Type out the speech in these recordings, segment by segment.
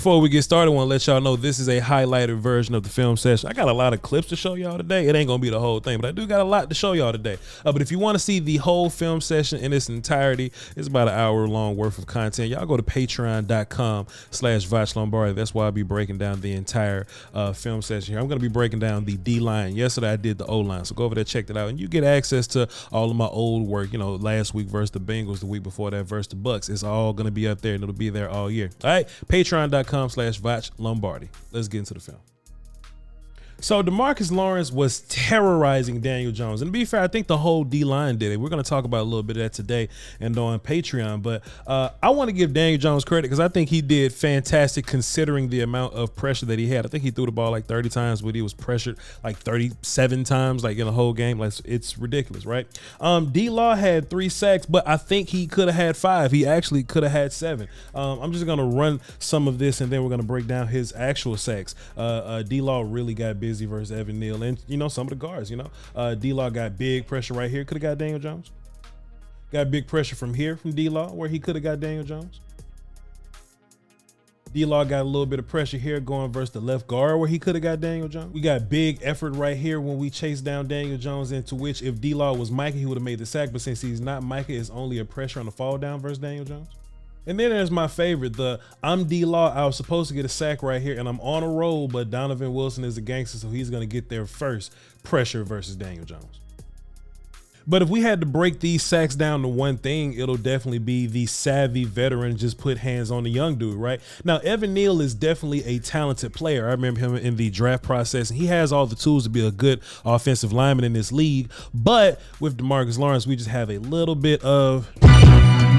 Before we get started, I want to let y'all know this is a highlighted version of the film session. I got a lot of clips to show y'all today. It ain't going to be the whole thing, but I do got a lot to show y'all today. But if you want to see the whole film session in its entirety, it's about an hour long worth of content. Y'all go to patreon.com/Voch Lombardi. That's why I'll be breaking down the entire film session here. I'm going to be breaking down the D-line. Yesterday I did the O-line, so go over there, check that out, and you get access to all of my old work. You know, last week versus the Bengals, the week before that versus the Bucks. It's all going to be up there, and it'll be there all year. All right, patreon.com/Voch Lombardi. Let's get into the film. So Demarcus Lawrence was terrorizing Daniel Jones. And to be fair, I think the whole D-line did it. We're going to talk about a little bit of that today and on Patreon. But I want to give Daniel Jones credit because I think he did fantastic considering the amount of pressure that he had. I think he threw the ball like 30 times, but he was pressured like 37 times, like in the whole game. Like, it's ridiculous, right? D-Law had 3 sacks, but I think he could have had 5. He actually could have had 7. I'm just going to run some of this, and then we're going to break down his actual sacks. D-Law really got busy versus Evan Neal, and you know, some of the guards, you know, D-Law got big pressure right here, could have got Daniel Jones. Got big pressure from here from D-Law where he could have got Daniel Jones. D-Law got a little bit of pressure here going versus the left guard where he could have got Daniel Jones. We got big effort right here when we chase down Daniel Jones, into which if D-Law was Micah, he would have made the sack, but since he's not Micah, it's only a pressure on the fall down versus Daniel Jones. And then there's my favorite, I'm D-Law, I was supposed to get a sack right here, and I'm on a roll, but Donovan Wilson is a gangster, so he's going to get there first. Pressure versus Daniel Jones. But if we had to break these sacks down to one thing, it'll definitely be the savvy veteran just put hands on the young dude, right? Now, Evan Neal is definitely a talented player. I remember him in the draft process, and he has all the tools to be a good offensive lineman in this league. But with Demarcus Lawrence, we just have a little bit of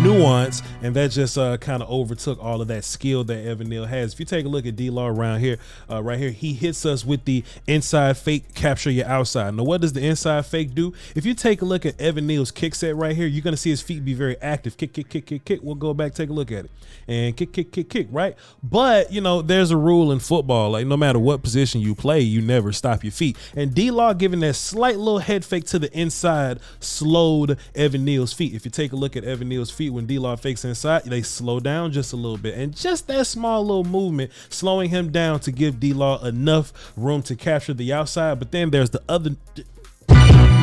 nuance, and that just kind of overtook all of that skill that Evan Neal has. If you take a look at D-Law around here, right here, he hits us with the inside fake, capture your outside. Now, what does the inside fake do? If you take a look at Evan Neal's kick set right here, you're going to see his feet be very active. Kick, kick, kick, kick, kick. We'll go back, take a look at it. And kick, kick, kick, kick, right? But, you know, there's a rule in football. Like, no matter what position you play, you never stop your feet. And D-Law giving that slight little head fake to the inside slowed Evan Neal's feet. If you take a look at Evan Neal's feet, when D-Law fakes inside, they slow down just a little bit. And just that small little movement slowing him down to give D-Law enough room to capture the outside. But then there's the other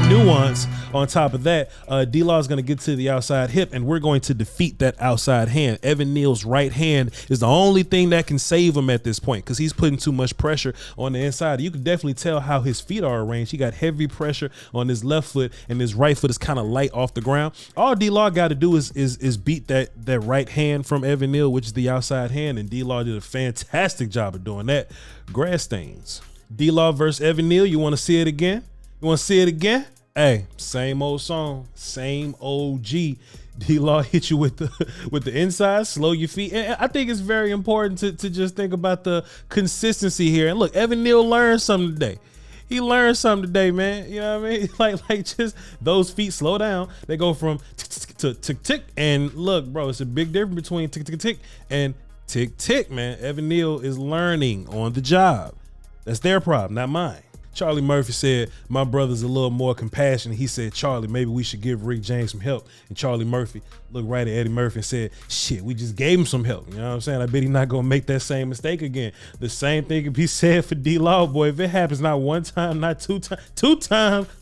nuance on top of that. D-Law is going to get to the outside hip, and we're going to defeat that outside hand. Evan Neal's right hand is the only thing that can save him at this point because he's putting too much pressure on the inside. You can definitely tell how his feet are arranged. He got heavy pressure on his left foot, and his right foot is kind of light off the ground. All D-Law got to do is beat that right hand from Evan Neal, which is the outside hand, and D-Law did a fantastic job of doing that. Grass stains. D-Law versus Evan Neal. You want to see it again? You want to see it again? Hey, same old song, same old G. D-Law hit you with the inside, slow your feet. And I think it's very important to just think about the consistency here. And look, Evan Neal learned something today. He learned something today, man. You know what I mean? Like just those feet slow down. They go from tick to tick tick. And look, bro, it's a big difference between tick tick tick and tick tick, man. Evan Neal is learning on the job. That's their problem, not mine. Charlie Murphy said, my brother's a little more compassionate. He said, Charlie, maybe we should give Rick James some help. And Charlie Murphy looked right at Eddie Murphy and said, shit, we just gave him some help. You know what I'm saying? I bet he's not going to make that same mistake again. The same thing can be said for D-Law, boy. If it happens not one time, not two times,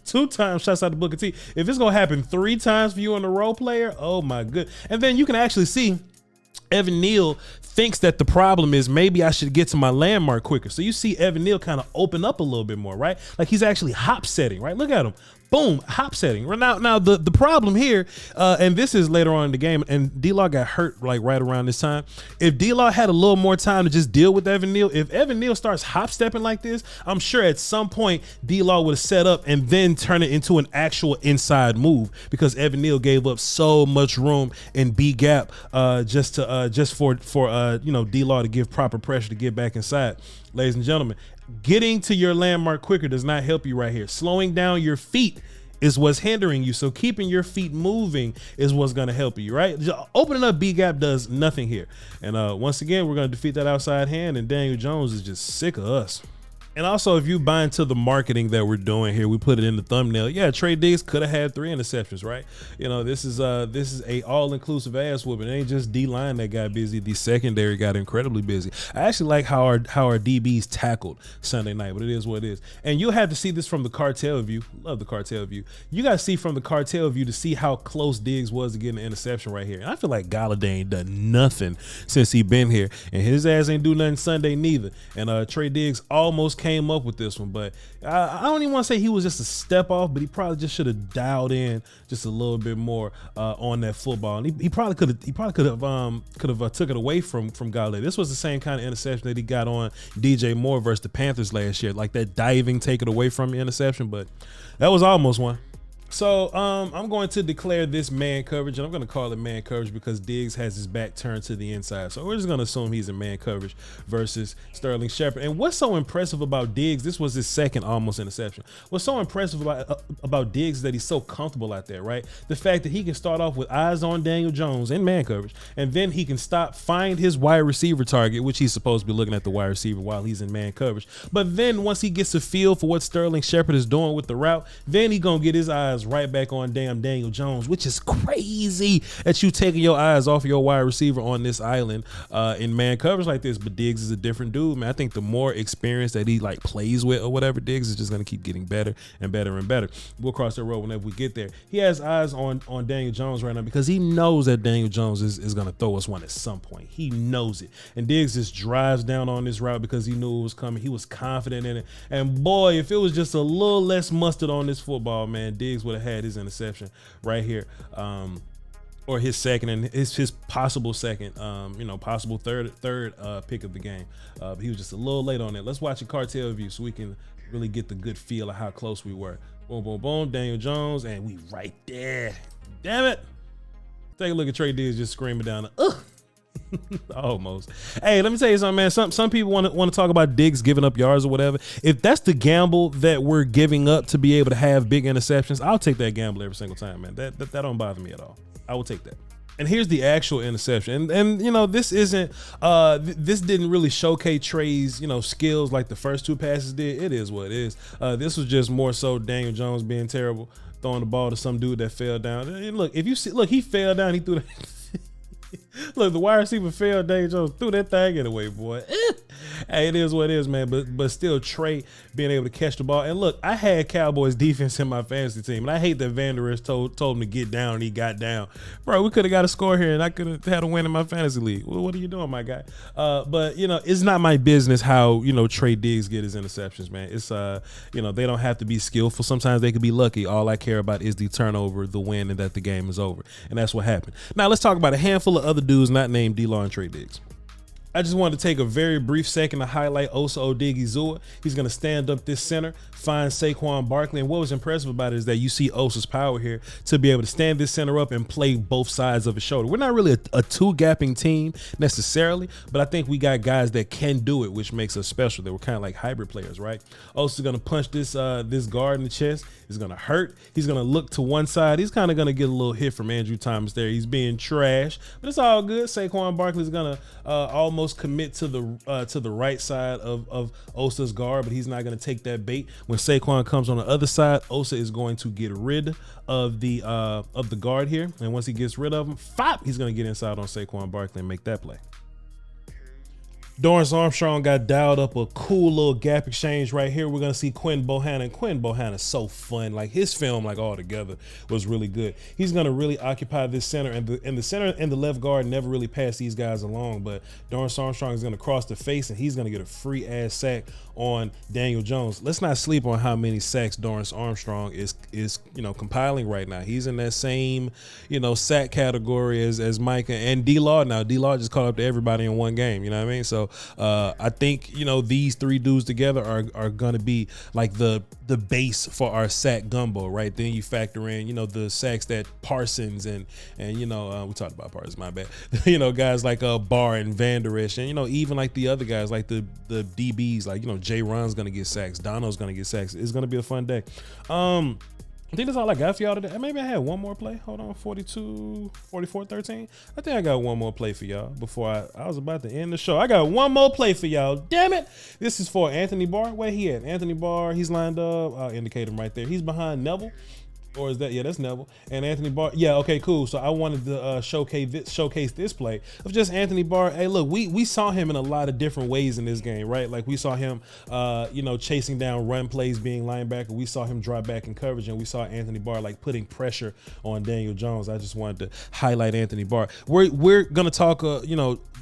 two times, shouts out to Booker T. If it's going to happen 3 times for you in the role player, oh my good. And then you can actually see Evan Neal thinks that the problem is maybe I should get to my landmark quicker. So you see Evan Neal kind of open up a little bit more, right? Like he's actually hop setting, right? Look at him. Boom, hop setting. Now the problem here, and this is later on in the game, and D-Law got hurt like right around this time. If D-Law had a little more time to just deal with Evan Neal, if Evan Neal starts hop stepping like this, I'm sure at some point D-Law would have set up and then turn it into an actual inside move because Evan Neal gave up so much room in B gap just for D-Law to give proper pressure to get back inside. Ladies and gentlemen, getting to your landmark quicker does not help you right here. Slowing down your feet is what's hindering you. So keeping your feet moving is what's going to help you, right? Just opening up B gap does nothing here. And once again, we're going to defeat that outside hand, and Daniel Jones is just sick of us. And also, if you buy into the marketing that we're doing here, we put it in the thumbnail. Yeah, Trey Diggs could have had 3 interceptions, right? You know, this is a all-inclusive ass whooping. It ain't just D-line that got busy. The secondary got incredibly busy. I actually like how our DBs tackled Sunday night, but it is what it is. And you'll have to see this from the cartel view. Love the cartel view. You got to see from the cartel view to see how close Diggs was to getting an interception right here. And I feel like Galladay ain't done nothing since he been here, and his ass ain't do nothing Sunday neither. And Trey Diggs almost came up with this one, but I don't even want to say he was just a step off, but he probably just should have dialed in just a little bit more on that football. And he probably could have took it away from Galladay. This was the same kind of interception that he got on DJ Moore versus the Panthers last year, like that diving take it away from your interception, but that was almost one. So I'm going to declare this man coverage, and I'm going to call it man coverage because Diggs has his back turned to the inside. So we're just going to assume he's in man coverage versus Sterling Shepard. And what's so impressive about Diggs, this was his second almost interception. What's so impressive about Diggs is that he's so comfortable out there, right? The fact that he can start off with eyes on Daniel Jones in man coverage, and then he can find his wide receiver target, which he's supposed to be looking at the wide receiver while he's in man coverage. But then once he gets a feel for what Sterling Shepard is doing with the route, then he's going to get his eyes right back on damn Daniel Jones, which is crazy that you taking your eyes off your wide receiver on this island in man coverage like this. But Diggs is a different dude, man. I think the more experience that he like plays with or whatever, Diggs is just going to keep getting better and better and better. We'll cross that road whenever we get there. He has eyes on Daniel Jones right now because he knows that Daniel Jones is going to throw us one at some point. He knows it. And Diggs just drives down on this route because he knew it was coming. He was confident in it. And boy, if it was just a little less mustard on this football, man, Diggs would have had his interception right here, or his second and his possible second, possible third pick of the game. But he was just a little late on it. Let's watch a cartel view so we can really get the good feel of how close we were. Boom, boom, boom. Daniel Jones, and we right there. Damn it! Take a look at Trey Diggs just screaming down the. Ugh. Almost. Hey, let me tell you something, man. Some people want to talk about Diggs giving up yards or whatever. If that's the gamble that we're giving up to be able to have big interceptions, I'll take that gamble every single time, man. That don't bother me at all. I will take that. And here's the actual interception. And you know, this isn't this didn't really showcase Trey's, skills like the first two passes did. It is what it is. This was just more so Daniel Jones being terrible, throwing the ball to some dude that fell down. And look, if you see, he fell down, he threw the look, the wide receiver fell, Daniel Jones threw that thing away, boy. Hey, it is what it is, man. But still, Trey being able to catch the ball. And look, I had Cowboys defense in my fantasy team, and I hate that Van Der Esch told him to get down, and he got down. Bro, we could have got a score here, and I could have had a win in my fantasy league. Well, what are you doing, my guy? But it's not my business how Trey Diggs get his interceptions, man. It's they don't have to be skillful. Sometimes they could be lucky. All I care about is the turnover, the win, and that the game is over. And that's what happened. Now let's talk about a handful of other dudes not named D-Law and Trey Diggs. I just wanted to take a very brief second to highlight Osa Odigizua. He's going to stand up this center, find Saquon Barkley. And what was impressive about it is that you see Osa's power here to be able to stand this center up and play both sides of his shoulder. We're not really a two-gapping team necessarily, but I think we got guys that can do it, which makes us special. They were kind of like hybrid players, right? Osa's going to punch this guard in the chest. It's going to hurt. He's going to look to one side. He's kind of going to get a little hit from Andrew Thomas there. He's being trash, but it's all good. Saquon Barkley's going to almost commit to the right side of Osa's guard, but he's not going to take that bait. When Saquon comes on the other side, Osa is going to get rid of the guard here, and once he gets rid of him, he's going to get inside on Saquon Barkley and make that play. Dorrance Armstrong got dialed up a cool little gap exchange right here. We're going to see Quinn Bohanna. Quinn Bohanna is so fun. Like his film, all together was really good. He's going to really occupy this center, and the center and the left guard never really pass these guys along, but Dorrance Armstrong is going to cross the face, and he's going to get a free ass sack on Daniel Jones. Let's not sleep on how many sacks Dorrance Armstrong is compiling right now. He's in that same, sack category as Micah and D-Law. Now D-Law just caught up to everybody in one game, you know what I mean? So I think these three dudes together are gonna be like the base for our sack gumbo, right? Then you factor in the sacks that Parsons and we talked about Parsons, my bad. Guys like Barr and Van Der Esch, and even like the other guys like the DBs, like Jay Ron's gonna get sacks, Dono's gonna get sacks. It's gonna be a fun day. I think that's all I got for y'all today. Maybe I had one more play. Hold on, 42, 44, 13. I think I got one more play for y'all before I was about to end the show. I got one more play for y'all. Damn it. This is for Anthony Barr. Where he at? Anthony Barr, he's lined up. I'll indicate him right there. He's behind Neville. Or is that, yeah, that's Neville. And Anthony Barr, yeah, okay, cool. So I wanted to showcase this play of just Anthony Barr. Hey, look, we saw him in a lot of different ways in this game, right? Like we saw him, chasing down run plays, being linebacker. We saw him drop back in coverage, and we saw Anthony Barr like putting pressure on Daniel Jones. I just wanted to highlight Anthony Barr. We're gonna talk,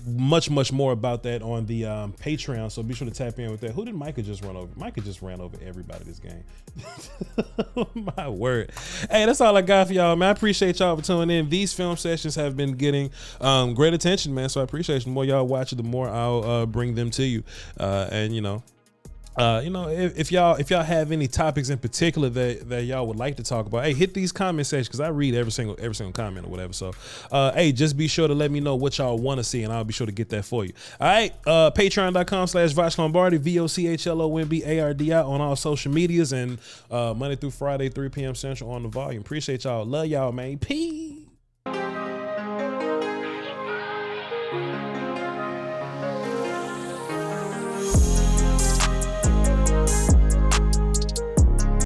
much more about that on the Patreon. So be sure to tap in with that. Who did Micah just run over? Micah just ran over everybody this game. My word. Hey, that's all I got for y'all, man. I appreciate y'all for tuning in. These film sessions have been getting great attention, man. So I appreciate you. The more y'all watch it, the more I'll bring them to you. If y'all have any topics in particular that y'all would like to talk about, hey, hit these comment sections because I read every single comment or whatever. So, hey, just be sure to let me know what y'all want to see, and I'll be sure to get that for you. All right, patreon.com/Voch Lombardi, VOCHLOMBARDI on all social medias, and Monday through Friday, 3 p.m. Central on the volume. Appreciate y'all. Love y'all, man. Peace.